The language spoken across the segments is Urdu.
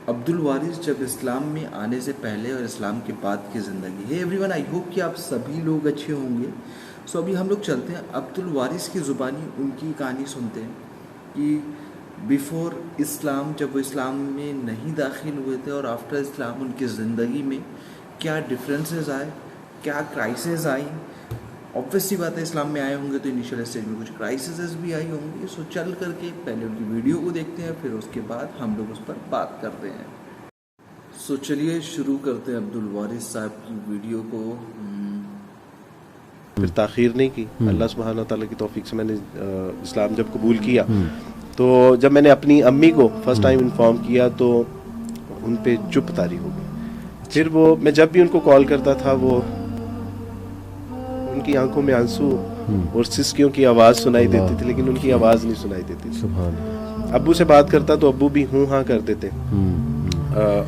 عبد الوارث جب اسلام میں آنے سے پہلے اور اسلام کے بعد کی زندگی ہے ایوری ون، آئی ہوپ کہ آپ سبھی لوگ اچھے ہوں گے. سو ابھی ہم لوگ چلتے ہیں عبد الوارث کی زبانی ان کی کہانی سنتے ہیں کہ بیفور اسلام، جب وہ اسلام میں نہیں داخل ہوئے تھے، اور آفٹر اسلام ان کی زندگی میں کیا ڈفرینسز آئے، کیا کرائسز آئیں. آبویسلی بات ہے اسلام میں آئے ہوں گے تو انیشیل اسٹیج میں کچھ کرائسز بھی آئی ہوں گی. سو چل کر کے پہلے ان کی ویڈیو کو دیکھتے ہیں، پھر اس کے بعد ہم لوگ اس پر بات کرتے ہیں. سو چلیے شروع کرتے ہیں عبد الوارث صاحب کی ویڈیو کو. پھر تاخیر نہیں کی. اللہ سبحانہ تعالیٰ کی توفیق سے میں نے اسلام جب قبول کیا تو جب میں نے اپنی امی کو فرسٹ ٹائم انفارم کیا تو ان پہ چپ طاری ہو گئی. پھر وہ میں جب بھی ان کو کال کرتا تھا وہ ان کی آنکھوں میں آنسو اور سسکیوں کی آواز سنائی دیتی تھی، لیکن ان کی آواز نہیں سنائی دیتی تھی. ابو سے بات کرتا تو ابو بھی ہوں ہاں کر دیتے.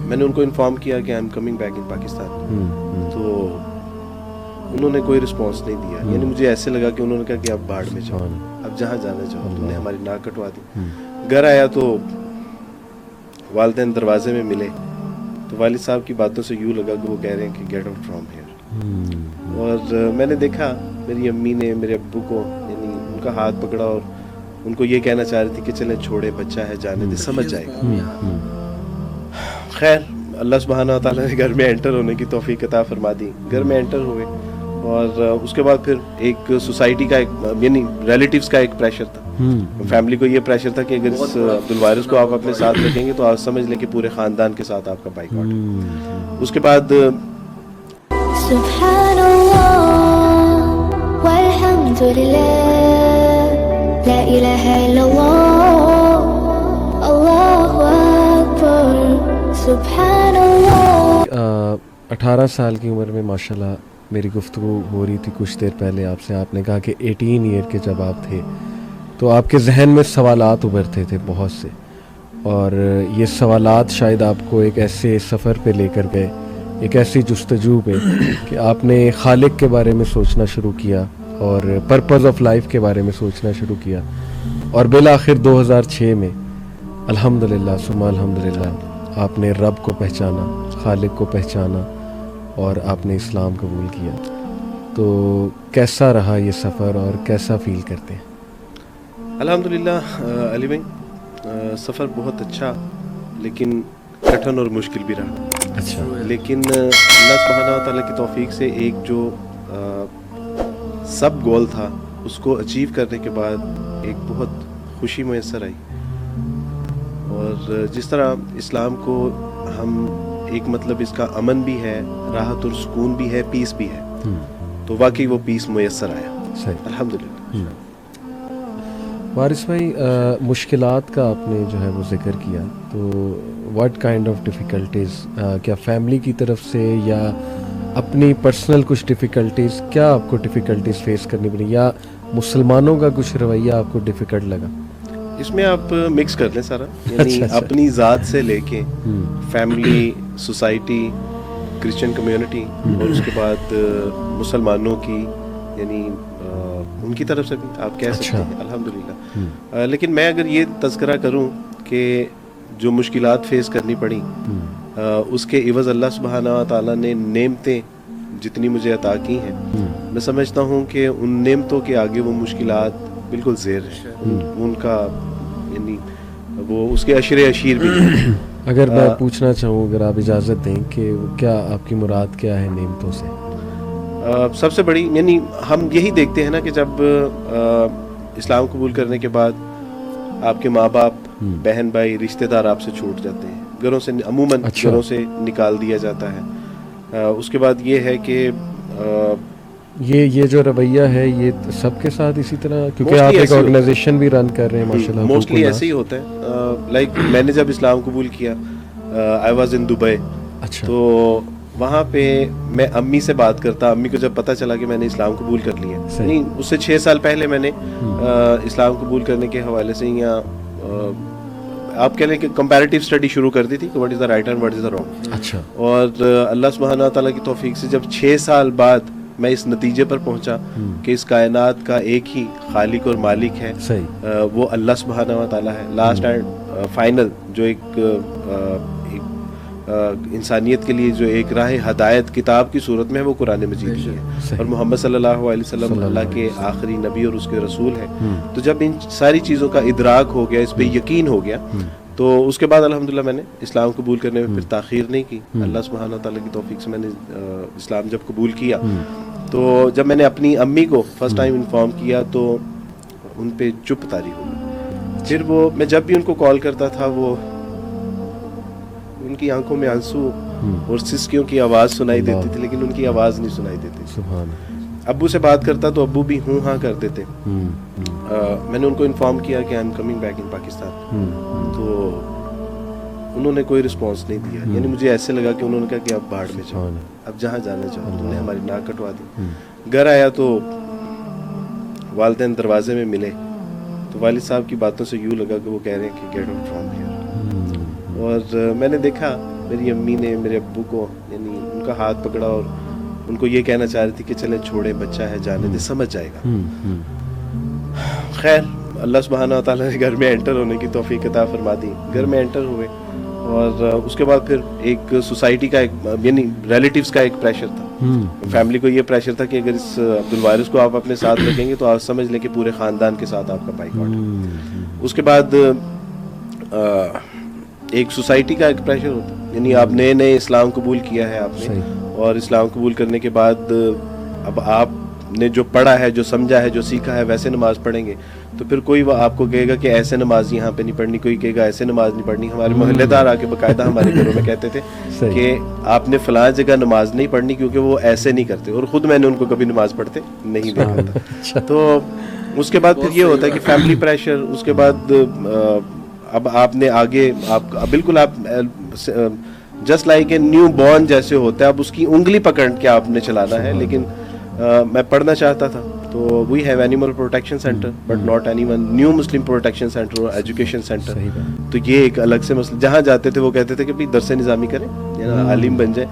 میں نے ان کو انفارم کیا کہ I am coming back in Pakistan, تو انہوں نے کوئی رسپانس نہیں دیا. یعنی مجھے ایسے لگا کہ انہوں نے کہا کہ اب باڑ میں جاؤ، اب جہاں جانا چاہو. تم نے ہماری ناک کٹوا دی. گھر آیا تو والدین دروازے میں ملے تو والد صاحب کی باتوں سے یوں لگا کہ وہ کہہ رہے ہیں کہ گیٹ آؤٹ فرام ہیئر. اور میں نے دیکھا میری امی نے میرے ابو کو یعنی ان کا ہاتھ پکڑا اور ان کو یہ کہنا چاہ رہی تھی کہ چلیں چھوڑے، بچہ ہے، جانے دے، سمجھ جائے گا. خیر اللہ سبحانہ و تعالیٰ نے گھر میں انٹر ہونے کی توفیق عطا فرما دی. گھر میں انٹر ہوئے اور اس کے بعد پھر ایک سوسائٹی کا ایک یعنی ریلیٹیوز کا ایک پریشر تھا. فیملی کو یہ پریشر تھا کہ اگر اس عبد الوارث کو آپ اپنے ساتھ رکھیں گے تو آپ سمجھ لیں کہ پورے خاندان کے ساتھ آپ کا بائیکاٹ ہے. اس کے بعد سبحان اللہ والحمد للہ لا الہ الا اللہ اللہ اکبر سبحان اللہ. 18 سال کی عمر میں ماشاءاللہ میری گفتگو ہو رہی تھی کچھ دیر پہلے آپ سے. آپ نے کہا کہ 18 ایئر کے جب آپ تھے تو آپ کے ذہن میں سوالات ابھرتے تھے بہت سے، اور یہ سوالات شاید آپ کو ایک ایسے سفر پہ لے کر گئے، ایک ایسی جستجو پہ کہ آپ نے خالق کے بارے میں سوچنا شروع کیا اور پرپز آف لائف کے بارے میں سوچنا شروع کیا، اور بالآخر 2006 میں الحمدللہ ثم الحمدللہ آپ نے رب کو پہچانا، خالق کو پہچانا، اور آپ نے اسلام قبول کیا. تو کیسا رہا یہ سفر اور کیسا فیل کرتے ہیں؟ الحمدللہ علی بھائی سفر بہت اچھا لیکن کٹھن اور مشکل بھی رہا. اچھا. لیکن اللہ سبحانہ تعالیٰ کی توفیق سے ایک جو سب گول تھا اس کو اچیو کرنے کے بعد ایک بہت خوشی میسر آئی. اور جس طرح اسلام کو ہم ایک مطلب اس کا امن بھی ہے، راحت اور سکون بھی ہے، پیس بھی ہے، تو واقعی وہ پیس میسر آیا. صحیح. الحمدللہ. وارث بھائی مشکلات کا آپ نے جو ہے وہ ذکر کیا، تو واٹ کائنڈ آف ڈیفیکلٹیز، کیا فیملی کی طرف سے یا اپنی پرسنل کچھ ڈیفیکلٹیز، کیا آپ کو ڈیفیکلٹیز فیس کرنی پڑی یا مسلمانوں کا کچھ رویہ آپ کو ڈیفیکلٹ لگا؟ اس میں آپ مکس کر لیں سارا، یعنی اپنی ذات سے لے کے فیملی، سوسائٹی، کرسچن کمیونٹی، اور اس کے بعد مسلمانوں کی یعنی ان کی طرف سے بھی آپ کہہ سکتے ہیں الحمدللہ. لیکن میں اگر یہ تذکرہ کروں کہ جو مشکلات فیس کرنی پڑی اس کے عوض اللہ سبحانہ تعالیٰ نے نعمتیں جتنی مجھے عطا کی ہیں، میں سمجھتا ہوں کہ ان نعمتوں کے آگے وہ مشکلات بالکل زیر ہے. ان کا یعنی وہ اس کے اشیر بھی ہیں. اگر میں پوچھنا چاہوں، اگر آپ اجازت دیں، کہ کیا آپ کی مراد کیا ہے نعمتوں سے؟ سب سے بڑی یعنی ہم یہی دیکھتے ہیں نا کہ جب اسلام قبول کرنے کے بعد آپ کے ماں باپ، بہن بھائی، رشتہ دار آپ سے چھوٹ جاتے ہیں، گھروں سے عموماً گھروں سے نکال دیا جاتا ہے. اس کے بعد یہ ہے کہ یہ جو رویہ ہے یہ سب کے ساتھ اسی طرح، کیونکہ آپ ایک آرگنائزیشن بھی رن کر رہے ہیں ماشاءاللہ. موسٹلی ایسے ہی ہوتا ہے. لائک میں نے جب اسلام قبول کیا آئی واز ان دبئی. اچھا. تو وہاں پہ میں امی سے بات کرتا. امی کو جب پتہ چلا کہ میں نے اسلام قبول کر لیا، نہیں اس سے 6 سال پہلے میں نے اسلام قبول کرنے کے حوالے سے یا آپ کہہ لیں کہ کمپیریٹیو اسٹڈی شروع کر دی تھی کہ what is the right and what is the wrong. اچھا. اور اللہ سبحانہ تعالیٰ کی توفیق سے جب 6 سال بعد میں اس نتیجے پر پہنچا کہ اس کائنات کا ایک ہی خالق اور مالک ہے، وہ اللہ سبحانہ و تعالیٰ ہے. لاسٹ اینڈ فائنل جو ایک انسانیت کے لیے جو ایک راہ ہدایت کتاب کی صورت میں ہے وہ قرآن مجید ہی ہے، اور محمد صلی اللہ علیہ وسلم اللہ کے آخری نبی اور اس کے رسول ہیں. تو جب ان ساری چیزوں کا ادراک ہو گیا، اس پہ یقین ہو گیا، تو اس کے بعد الحمدللہ میں نے اسلام قبول کرنے میں پھر تاخیر نہیں کی. اللہ سبحانہ و تعالیٰ کی توفیق سے میں نے اسلام جب قبول کیا، تو جب میں نے اپنی امی کو فرسٹ ٹائم انفارم کیا تو ان پہ چپ طاری ہو گئی. پھر وہ میں جب بھی ان کو کال کرتا تھا، وہ ان کی آنکھوں میں آنسو اور سسکیوں کی آواز سنائی دیتی تھی، لیکن ان کی آواز نہیں سنائی دیتی. سبحان ابو سے بات کرتا تو ابو بھی ہوں ہاں کرتے تھے. میں نے ان کو انفارم کیا کہ I am coming back in Pakistan, تو انہوں نے کوئی رسپانس نہیں دیا. یعنی مجھے ایسے لگا کہ انہوں نے کہا کہ اب باڑ میں جاؤ، اب جہاں جانا چاہو. انہوں نے ہماری ناک کٹوا دی. گھر آیا تو والدین دروازے میں ملے تو والد صاحب کی باتوں سے یوں لگا کہ وہ کہہ رہے ہیں کہ گیٹ آؤٹ فرام ہیئر. اور میں نے دیکھا میری امی نے میرے ابو کو یعنی ان کا ہاتھ پکڑا اور ان کو یہ کہنا چاہ رہی تھی کہ چلیں چھوڑے، بچہ ہے، جانے دے، سمجھ جائے گا. خیر اللہ سبحانہ و تعالیٰ نے گھر میں انٹر ہونے کی توفیق عطا فرما دی. گھر میں انٹر ہوئے اور اس کے بعد پھر ایک سوسائٹی کا ایک یعنی ریلیٹیوز کا ایک پریشر تھا. فیملی کو یہ پریشر تھا کہ اگر اس عبدالوارث کو آپ اپنے ساتھ رکھیں گے تو آپ سمجھ لیں کہ پورے خاندان کے ساتھ آپ کا بائیکاٹ ہے. اس کے بعد ایک سوسائٹی کا ایک پریشر ہوتا ہے، یعنی آپ نئے نئے اسلام قبول کیا ہے آپ نے، اور اسلام قبول کرنے کے بعد اب آپ نے جو پڑھا ہے، جو سمجھا ہے، جو سیکھا ہے ویسے نماز پڑھیں گے تو پھر کوئی وہ آپ کو کہے گا کہ ایسے نماز یہاں پہ نہیں پڑھنی، کوئی کہے گا ایسے نماز نہیں پڑھنی. ہمارے محلے دار آ کے باقاعدہ ہمارے گھروں میں کہتے تھے کہ آپ نے فلاں جگہ نماز نہیں پڑھنی کیونکہ وہ ایسے نہیں کرتے، اور خود میں نے ان کو کبھی نماز پڑھتے نہیں دیکھا تھا. تو اس کے بعد پھر یہ ہوتا ہے کہ فیملی پریشر. اس کے بعد اب آپ نے آگے آپ بالکل آپ just like a new born جیسے ہوتا ہے، اب اس کی انگلی پکڑ کے آپ نے چلانا ہے. لیکن میں پڑھنا چاہتا تھا تو we have animal protection centre but not any one new Muslim protection centre اور ایجوکیشن سینٹر. تو یہ ایک الگ سے مسئلہ. جہاں جاتے تھے وہ کہتے تھے کہ بھائی درس نظامی کریں یا عالم بن جائیں.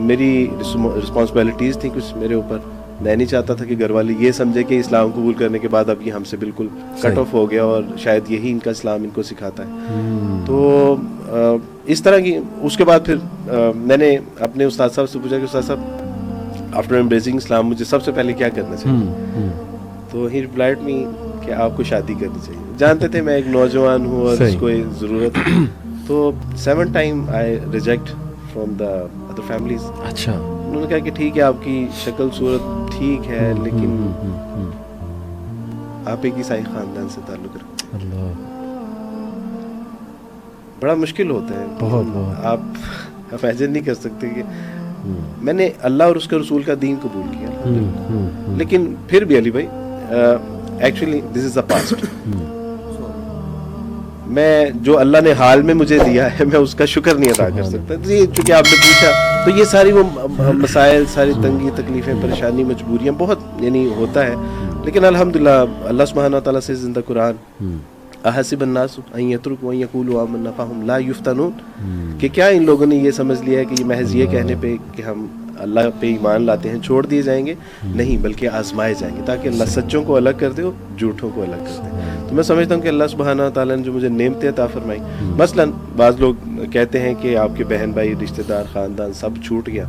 میری رسپانسبلٹیز تھیں کچھ میرے اوپر. میں نہیں چاہتا تھا کہ گھر والے یہ سمجھے کہ اسلام قبول کرنے کے بعد اب یہ ہم سے بالکل کٹ آف ہو گیا اور شاید یہی ان کا اسلام ان کو سکھاتا ہے. تو اس طرح کی. اس کے بعد پھر میں نے اپنے استاد صاحب سے پوچھا کہ استاد صاحب آفٹر امبریسنگ اسلام مجھے سب سے پہلے کیا کرنا چاہیے؟ تو ہی ریپلائڈ می کہ آپ کو شادی کرنی چاہیے. جانتے تھے میں ایک نوجوان ہوں اور اس کو ضرورت ہے. تو 7 time I reject from the other families. اچھا. انہوں نے کہا کہ ٹھیک ہے آپ کی شکل صورت ٹھیک ہے لیکن آپ ایک عیسائی خاندان سے تعلق رکھتے ہیں. بڑا مشکل ہوتا ہے بہت. آپ امیجن نہیں کر سکتے کہ میں نے اللہ اور اس کے رسول کا دین قبول کیا لیکن پھر بھی علی بھائی actually this is a past. میں جو اللہ نے حال میں مجھے دیا ہے میں اس کا شکر نہیں ادا کر سکتا. چونکہ آپ نے پوچھا تو یہ ساری وہ مسائل، ساری تنگی، تکلیفیں، پریشانی، مجبوریاں بہت یعنی ہوتا ہے. لیکن الحمدللہ اللہ سبحانہ تعالیٰ سے زندہ قرآن احسب الناس ان یترکوا ان یقولوا آمنا فہم لا یفتنون کہ کیا ان لوگوں نے یہ سمجھ لیا ہے کہ یہ محض یہ کہنے پہ کہ ہم اللہ پہ ایمان لاتے ہیں چھوڑ دیے جائیں گے؟ نہیں، بلکہ آزمائے جائیں گے تاکہ اللہ سچوں کو الگ کر دے اور جھوٹوں کو الگ کر دے. تو میں سمجھتا ہوں کہ اللہ سبحانہ تعالیٰ نے جو مجھے نعمتیں عطا فرمائی، مثلا بعض لوگ کہتے ہیں کہ آپ کے بہن بھائی، رشتہ دار، خاندان سب چھوٹ گیا.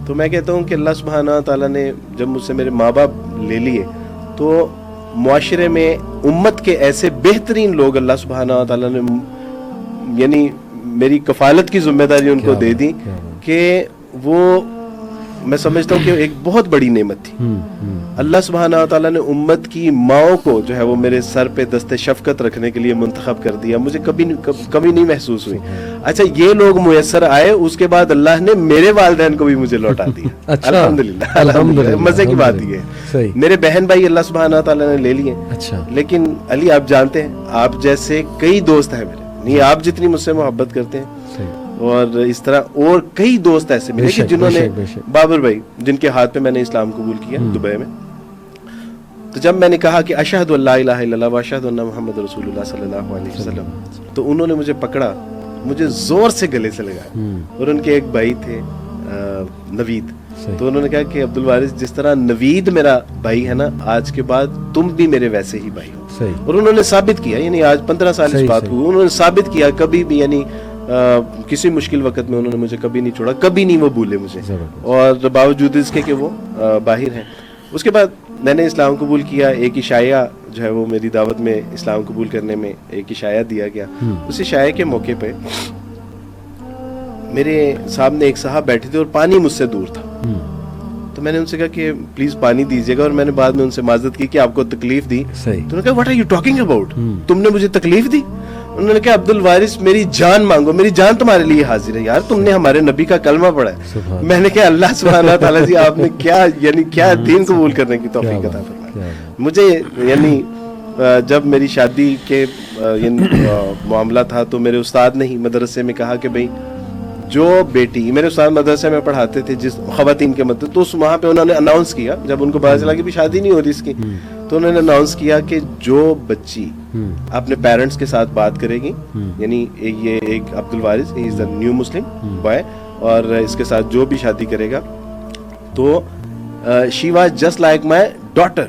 تو میں کہتا ہوں کہ اللہ سبحانہ تعالیٰ نے جب مجھ سے میرے ماں باپ لے لیے تو معاشرے میں امت کے ایسے بہترین لوگ اللہ سبحانہ تعالیٰ نے یعنی میری کفالت کی ذمہ داری ان کو دے دی کہ وہ میں سمجھتا ہوں کہ ایک بہت بڑی نعمت تھی. اللہ سبحانہ تعالیٰ نے امت کی ماؤں کو جو ہے وہ میرے سر پہ دست شفقت رکھنے کے لیے منتخب کر دیا. مجھے کبھی نہیں محسوس ہوئی. اچھا یہ لوگ میسر آئے، اس کے بعد اللہ نے میرے والدین کو بھی مجھے لوٹا دیا. الحمدللہ. مزے کی بات یہ ہے میرے بہن بھائی اللہ سبحانہ تعالیٰ نے لے لیے. لیکن علی آپ جانتے ہیں آپ جیسے کئی دوست ہیں میرے، نہیں آپ جتنی مجھ سے محبت کرتے ہیں اور اس طرح اور کئی دوست ایسے ملے کہ جنہوں نے بابر بھائی جن کے ہاتھ پہ میں نے اسلام قبول کیا دبئی میں. تو جب میں نے کہا کہ اشہد ان لا الہ الا اللہ و اشہد ان محمد رسول اللہ صلی اللہ علیہ وسلم، تو انہوں نے مجھے پکڑا، مجھے زور سے گلے سے لگایا. اور ان کے ایک بھائی تھے نوید، تو انہوں نے کہا کہ عبد الوارث جس طرح نوید میرا بھائی ہے نا, آج کے بعد تم بھی میرے ویسے ہی بھائی ہو. صحیح. اور انہوں نے ثابت کیا, یعنی آج 15 سال اس بات کو انہوں نے ثابت کیا, کبھی بھی یعنی کسی مشکل وقت میں انہوں نے مجھے کبھی نہیں چھوڑا, کبھی نہیں وہ بھولے مجھے, اور باوجود اس کے کہ وہ باہر ہیں. اس کے بعد میں نے اسلام قبول کیا. ایک عشایہ جو ہے وہ میری دعوت میں اسلام قبول کرنے میں ایک عشایہ دیا گیا. اس عشایہ کے موقع پہ میرے سامنے ایک صاحب بیٹھے تھے اور پانی مجھ سے دور تھا. تو میں نے ان سے کہا کہ پلیز پانی دیجیے گا, اور میں نے بعد میں ان سے معذرت کی کہ آپ کو تکلیف دی. تو انہوں نے کہا what are you talking about, تم نے مجھے تکلیف دی؟ انہوں نے کہا عبد الوارث میری جان مانگو, میری جان تمہارے لیے حاضر ہے یار, تم نے ہمارے نبی کا کلمہ پڑھا ہے. میں نے کہا اللہ سبحانہ تعالیٰ جی آپ نے کیا یعنی کیا دین قبول کرنے کی توفیق عطا فرمائی. مجھے یعنی جب میری شادی کے معاملہ تھا تو میرے استاد نے ہی مدرسے میں کہا کہ بھائی جو بیٹی, میرے استاد مدرسے میں پڑھاتے تھے جس خواتین کے مدد, تو وہاں پہ انہوں نے اناؤنس کیا, جب ان کو پتا چلا کہ بھی شادی نہیں ہو رہی اس کی, تو انہوں نے اناؤنس کیا کہ جو بچی اپنے پیرنٹس کے ساتھ بات کرے گی, یعنی یہ ایک عبد الوارث ہی از اے نیو مسلم بوائے, اور اس کے ساتھ جو بھی شادی کرے گا تو she was just like my daughter.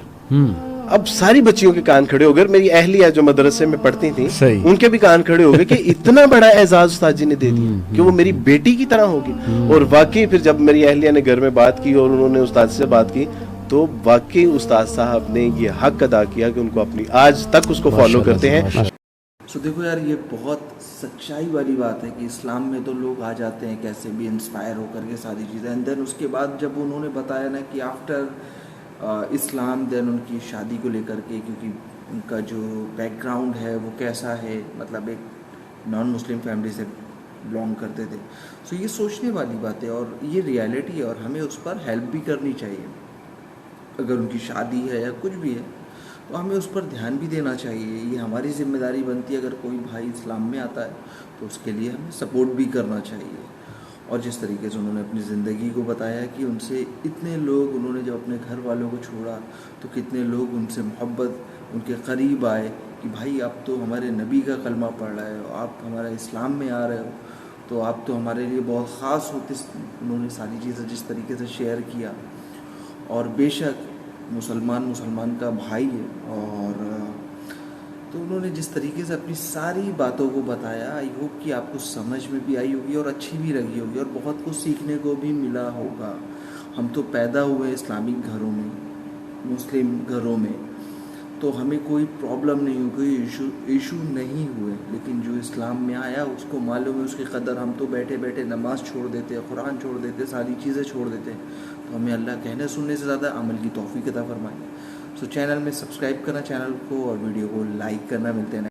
اب ساری بچیوں کے کان کھڑے ہو گئے, میری اہلیہ جو مدرسے میں پڑھتی تھیں ان کے بھی کان کھڑے ہو گئے کہ اتنا بڑا اعزاز استاد جی نے دے دیا کہ وہ میری بیٹی کی طرح ہوگی. اور واقعی پھر جب میری اہلیہ نے گھر میں بات کی اور انہوں نے استاد سے بات کی, تو واقعی استاد صاحب نے یہ حق ادا کیا کہ ان کو اپنی آج تک اس کو فالو کرتے ہیں. سو دیکھو یار, یہ بہت سچائی والی بات ہے کہ اسلام میں تو لوگ آ جاتے ہیں کیسے بھی انسپائر ہو کر کے ساری چیزیں, اینڈ دین اس کے بعد جب انہوں نے بتایا نا کہ آفٹر اسلام دین ان کی شادی کو لے کر کے, کیونکہ ان کا جو بیک گراؤنڈ ہے وہ کیسا ہے, مطلب ایک نان مسلم فیملی سے بلانگ کرتے تھے. سو یہ سوچنے والی بات ہے اور یہ ریالٹی ہے, اور ہمیں اس پر ہیلپ بھی کرنی چاہیے. اگر ان کی شادی ہے یا کچھ بھی ہے تو ہمیں اس پر دھیان بھی دینا چاہیے. یہ ہماری ذمہ داری بنتی ہے, اگر کوئی بھائی اسلام میں آتا ہے تو اس کے لیے ہمیں سپورٹ بھی کرنا چاہیے. اور جس طریقے سے انہوں نے اپنی زندگی کو بتایا کہ ان سے اتنے لوگ, انہوں نے جب اپنے گھر والوں کو چھوڑا تو کتنے لوگ ان سے محبت, ان کے قریب آئے کہ بھائی آپ تو ہمارے نبی کا کلمہ پڑھ رہے ہو, آپ ہمارے اسلام میں آ رہے ہو, تو آپ تو ہمارے لیے بہت خاص ہوتے. انہوں نے ساری چیزیں جس طریقے سے شیئر کیا, اور بے شک مسلمان کا بھائی ہے, اور تو انہوں نے جس طریقے سے اپنی ساری باتوں کو بتایا, آئی ہوپ کہ آپ کو سمجھ میں بھی آئی ہوگی اور اچھی بھی لگی ہوگی, اور بہت کچھ سیکھنے کو بھی ملا ہوگا. ہم تو پیدا ہوئے اسلامک گھروں میں, مسلم گھروں میں, تو ہمیں کوئی پرابلم نہیں ہوئی, کوئی ایشو نہیں ہوئے, لیکن جو اسلام میں آیا اس کو معلوم ہے اس کی قدر. ہم تو بیٹھے بیٹھے نماز چھوڑ دیتے, قرآن چھوڑ دیتے, ساری چیزیں چھوڑ دیتے. تو ہمیں اللہ کہنے سننے سے زیادہ عمل کی توفیق عطا فرمائے. سو چینل میں سبسکرائب کرنا چینل کو, اور ویڈیو کو لائک کرنا. ملتے ہیں.